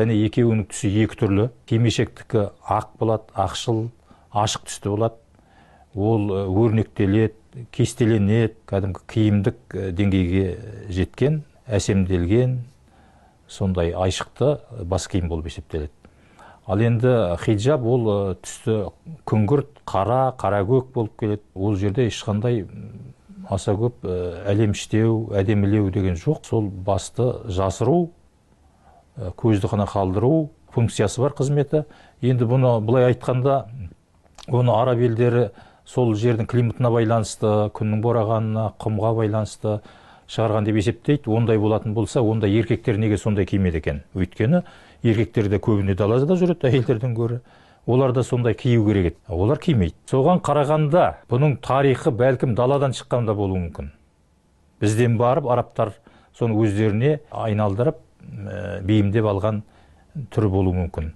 Және екеуінің түсі екі түрлі. Кимешектікі ақ болады, ақшыл, ашық түсті болады. Ол өрнектеледі, кестеленеді, кәдімгі киімдік деңгейге жеткен, әсемделген, сондай айшықты бас киім болып есептеледі. Ал енді хиджаб ол түсті күңгірт, қара көк болып келеді. Ол жерде ешқандай аса көп әлеміштеу, әдемілеу деген жоқ. Сол басты жасыру, көзді ғана қалдыру функциясы бар қызметі. Енді бұны былай айтқанда, оны араб елдері сол жердің климатына байланысты, күннің борағанына, құмға байланысты шығарған деп есептейді. Ондай болатын болса, онда еркектер неге сондай кимеді екен? Өйткені еркектер де көбіне далада жүреді, әйелдерден гөрі. Олар да сондай кию керек еді. Олар кимейді. Соған қарағанда бұның тарихы бәлкім даладан шыққанда болуы мүмкін. Бізден барып, арабтар соны өздеріне айналдырып, бейімдеп алған түрі болуы мүмкін.